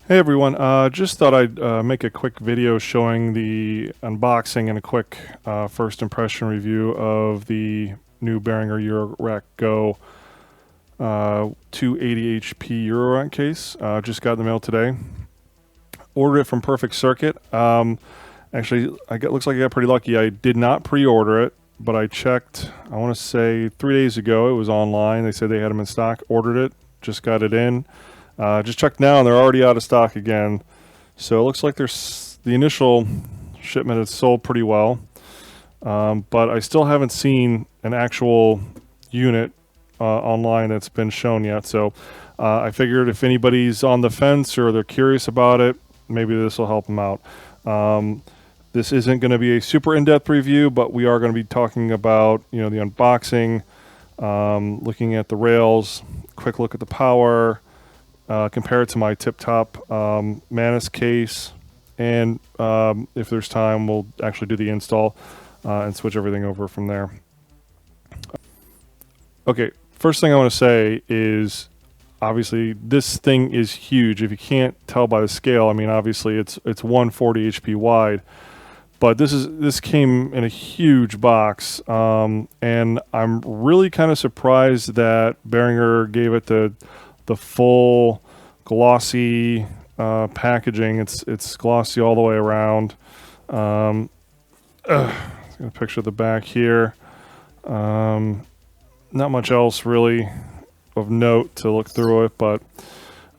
Hey everyone, just thought I'd make a quick video showing the unboxing and a quick first impression review of the new Behringer Eurorack Go 280 HP Eurorack case. Just got in the mail today. Ordered it from Perfect Circuit. Actually, looks like I got pretty lucky. I did not pre-order it, but I checked, I want to say 3 days ago. It was online. They said they had them in stock. Ordered it, just got it in. Just checked now, and they're already out of stock again. So it looks like there's the initial shipment has sold pretty well, but I still haven't seen an actual unit online that's been shown yet. So I figured if anybody's on the fence or they're curious about it, maybe this will help them out. This isn't going to be a super in-depth review, but we are going to be talking about the unboxing, looking at the rails, quick look at the power. Compare it to my tip-top Mantis case, and if there's time, we'll actually do the install and switch everything over from there. Okay, first thing I want to say is, obviously, this thing is huge. If you can't tell by the scale, I mean, obviously, it's 140 HP wide, but this came in a huge box, and I'm really kind of surprised that Behringer gave it the full glossy packaging. It's glossy all the way around. Let's get a picture of the back here. Not much else really of note to look through it, but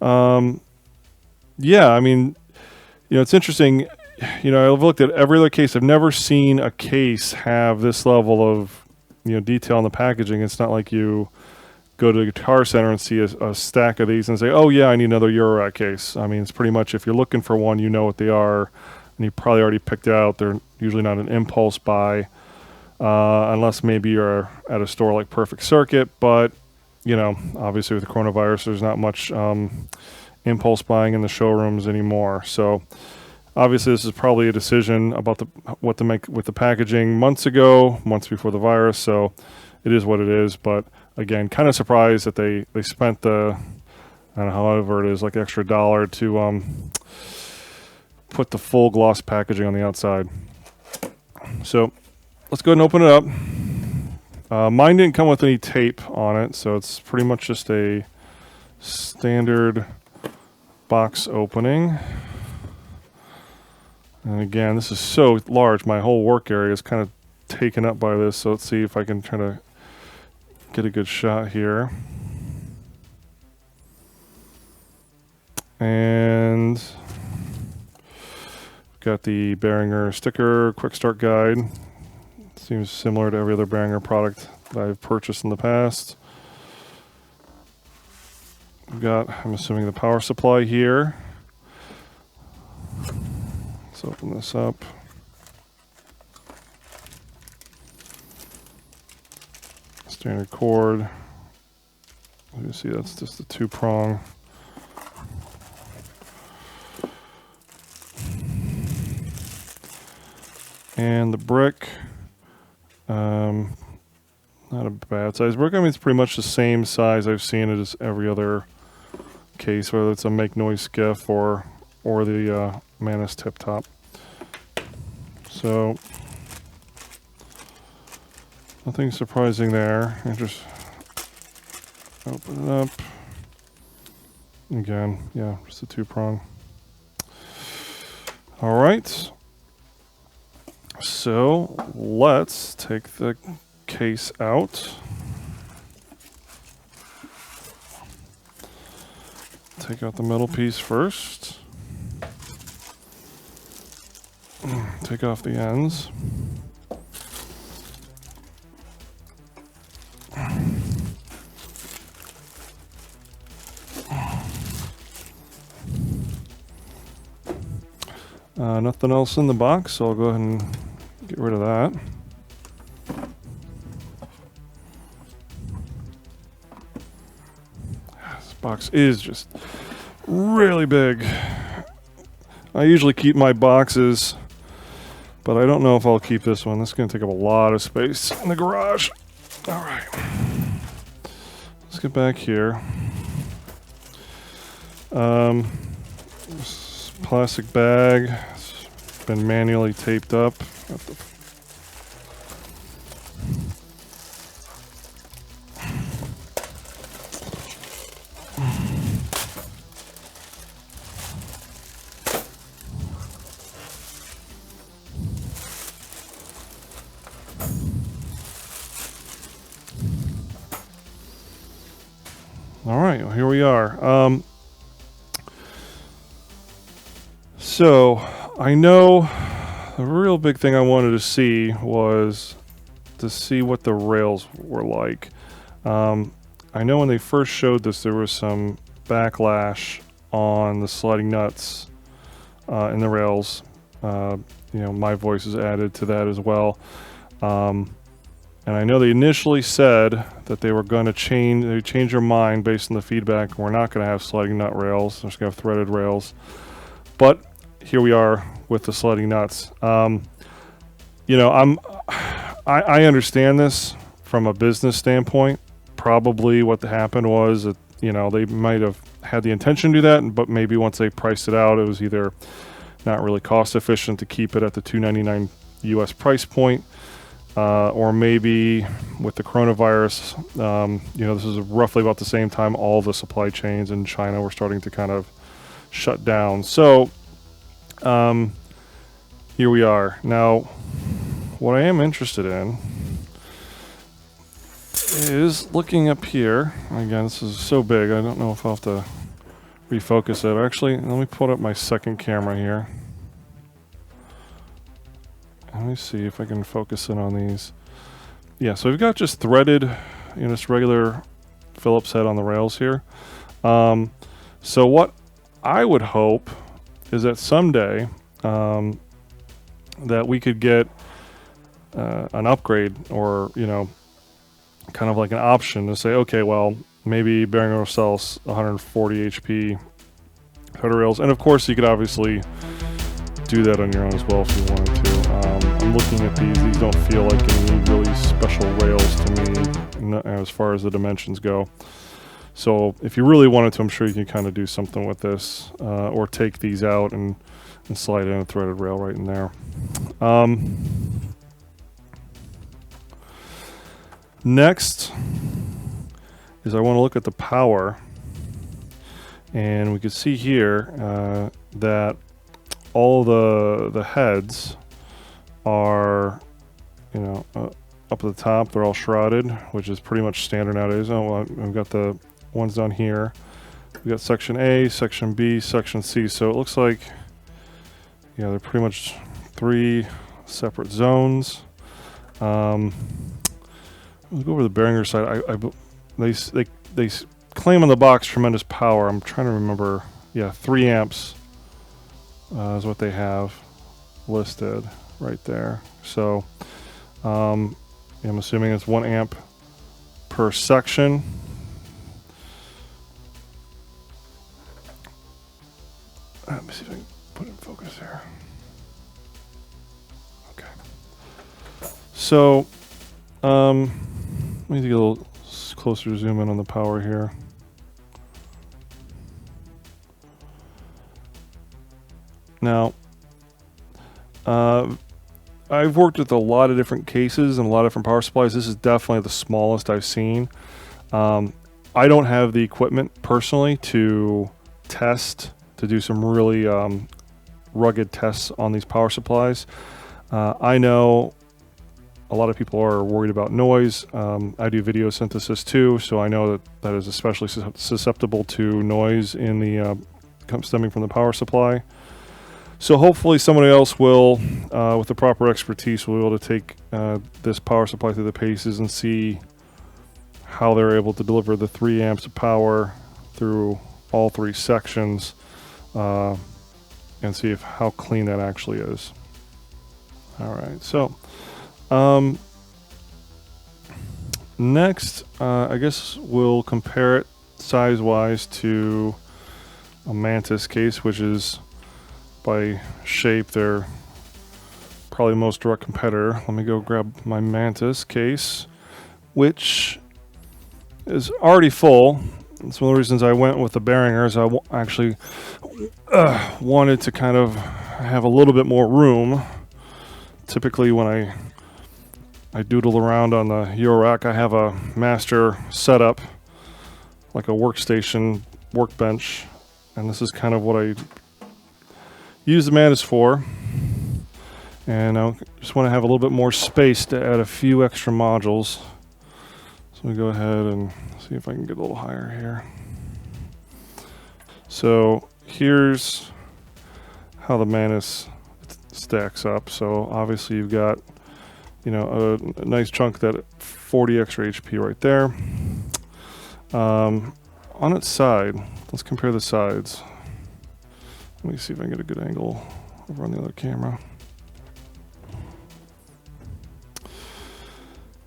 yeah, I mean, it's interesting. I've looked at every other case. I've never seen a case have this level of detail in the packaging. It's not like you go to the Guitar Center and see a stack of these and say, oh yeah, I need another Eurorack case. I mean, it's pretty much, if you're looking for one, you know what they are, and you probably already picked it out. They're usually not an impulse buy, unless maybe you're at a store like Perfect Circuit, but obviously with the coronavirus, there's not much impulse buying in the showrooms anymore. So obviously this is probably a decision about what to make with the packaging months before the virus, so it is what it is. But again, kind of surprised that they spent the, I don't know, however it is, like extra $1 to put the full gloss packaging on the outside. So let's go ahead and open it up. Mine didn't come with any tape on it, so it's pretty much just a standard box opening. And again, this is so large, my whole work area is kind of taken up by this. So let's see if I can try to get a good shot here. And got the Behringer sticker quick start guide. Seems similar to every other Behringer product that I've purchased in the past. We've got, I'm assuming, the power supply here. Let's open this up. Standard cord. You see, that's just the 2-prong. And the brick. Not a bad size brick. I mean, it's pretty much the same size I've seen it as every other case, whether it's a Make Noise skiff or the Mantis tip top. So nothing surprising there. I just open it up. Again, yeah, just a 2-prong. All right. So let's take the case out. Take out the metal piece first. Take off the ends. Nothing else in the box, so I'll go ahead and get rid of that. This box is just really big. I usually keep my boxes, but I don't know if I'll keep this one. This is going to take up a lot of space in the garage. All right. get back here. This plastic bag has been manually taped up. All right, well, here we are. So I know the real big thing I wanted to see was to see what the rails were like. I know when they first showed this, there was some backlash on the sliding nuts in the rails. My voice is added to that as well. And I know they initially said that they were going to change their mind based on the feedback. We're not going to have sliding nut rails. We're just going to have threaded rails. But here we are with the sliding nuts. I understand this from a business standpoint. Probably what happened was that, they might have had the intention to do that, but maybe once they priced it out, it was either not really cost efficient to keep it at the $299 US price point. Or maybe with the coronavirus, this is roughly about the same time all the supply chains in China were starting to kind of shut down. So here we are. Now, what I am interested in is looking up here. Again, this is so big, I don't know if I'll have to refocus it. Actually, let me put up my second camera here. Let me see if I can focus in on these. Yeah, so we've got just threaded, just regular Phillips head on the rails here. So what I would hope is that someday that we could get an upgrade or, kind of like an option to say, okay, well, maybe Behringer will sell 140 HP threaded rails. And of course, you could obviously do that on your own as well if you wanted to. I'm looking at these don't feel like any really special rails to me as far as the dimensions go. So if you really wanted to, I'm sure you can kind of do something with this or take these out and slide in a threaded rail right in there. Next is I want to look at the power, and we can see here that all the heads are, up at the top. They're all shrouded, which is pretty much standard nowadays. Oh, well, I've got the ones down here. We got section A, section B, section C. So it looks like, they're pretty much 3 separate zones. Let's go over the Behringer side. They claim on the box tremendous power. I'm trying to remember. Yeah, 3 amps is what they have listed right there. So I'm assuming it's 1 amp per section. Let me see if I can put it in focus here. Okay. So let me get a little closer zoom in on the power here. Now, I've worked with a lot of different cases and a lot of different power supplies. This is definitely the smallest I've seen. I don't have the equipment personally to do some really rugged tests on these power supplies. I know a lot of people are worried about noise. I do video synthesis too, so I know that is especially susceptible to noise in the stemming from the power supply. So hopefully somebody else will, with the proper expertise, will be able to take this power supply through the paces and see how they're able to deliver the 3 amps of power through all 3 sections, and see how clean that actually is. All right, so next, I guess we'll compare it size-wise to a Mantis case, which is by shape their probably most direct competitor. Let me go grab my Mantis case, which is already full. It's one of the reasons I went with the Behringers. I actually wanted to kind of have a little bit more room. Typically when I doodle around on the Eurorack, I have a master setup, like a workstation, workbench, and this is kind of what I use the Mantis for. And I just want to have a little bit more space to add a few extra modules. So we go ahead and see if I can get a little higher here. So here's how the Mantis stacks up. So obviously you've got, you know, a nice chunk, that 40 extra HP right there. On its side, let's compare the sides. Let me see if I can get a good angle over on the other camera.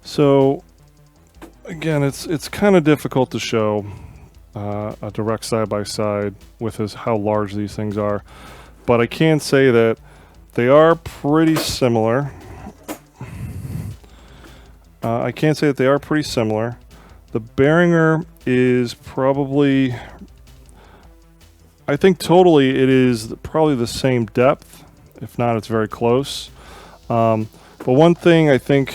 So again, it's kind of difficult to show a direct side-by-side with how large these things are, but I can say that they are pretty similar. The Behringer is probably, I think totally it is probably the same depth. If not, it's very close. But one thing I think,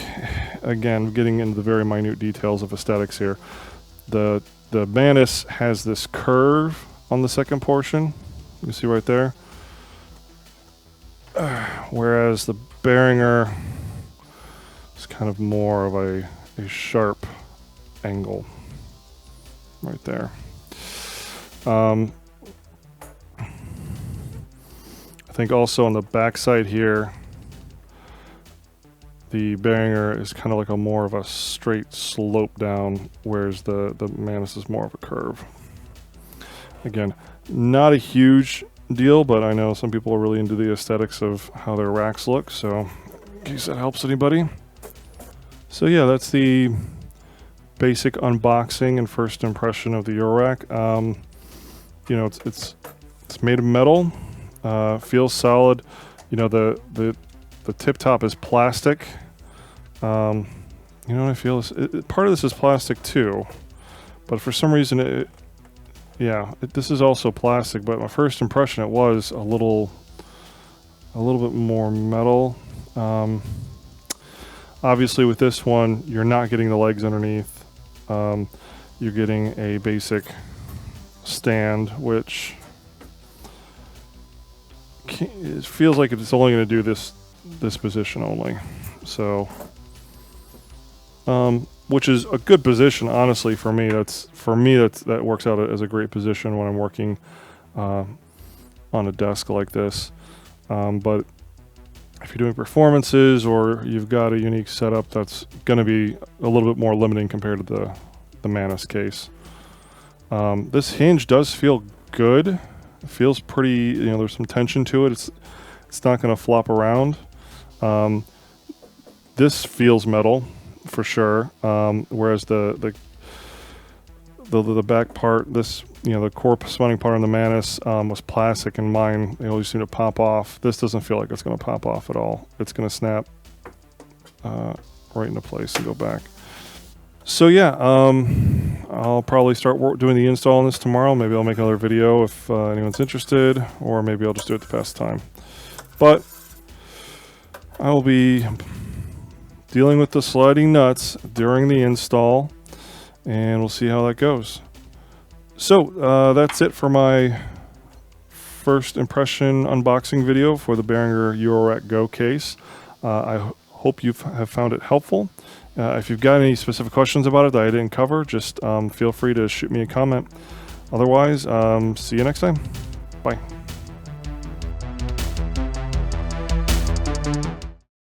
again, getting into the very minute details of aesthetics here, the Mantis has this curve on the second portion. You can see right there. Whereas the Behringer is kind of more of a sharp angle right there. I think also on the back side here, the Behringer is kind of like a more of a straight slope down, whereas the Mantis is more of a curve. Again, not a huge deal, but I know some people are really into the aesthetics of how their racks look, so in case that helps anybody. So yeah, that's the basic unboxing and first impression of the Eurorack. You know, it's made of metal, feels solid. You know, the tip top is plastic. You know what I feel is part of this is plastic too, but for some reason this is also plastic. But my first impression, it was a little bit more metal. Obviously, with this one, you're not getting the legs underneath. You're getting a basic stand, which it feels like it's only going to do this position only. So, which is a good position, honestly, for me. That works out as a great position when I'm working on a desk like this. But if you're doing performances or you've got a unique setup, that's going to be a little bit more limiting compared to the Mantis case. This hinge does feel good. It feels pretty, you know, there's some tension to it. It's not going to flop around. This feels metal for sure, whereas the back part, this, you know, the core spawning part on the Mantis was plastic, and mine, they always seem to pop off. This doesn't feel like it's going to pop off at all. It's going to snap right into place and go back. So yeah, I'll probably start doing the install on this tomorrow. Maybe I'll make another video if anyone's interested, or maybe I'll just do it to pass time. But I will be dealing with the sliding nuts during the install, and we'll see how that goes. So that's it for my first impression unboxing video for the Behringer Eurorack Go case. I hope you have found it helpful. If you've got any specific questions about it that I didn't cover, just feel free to shoot me a comment. Otherwise, see you next time. Bye.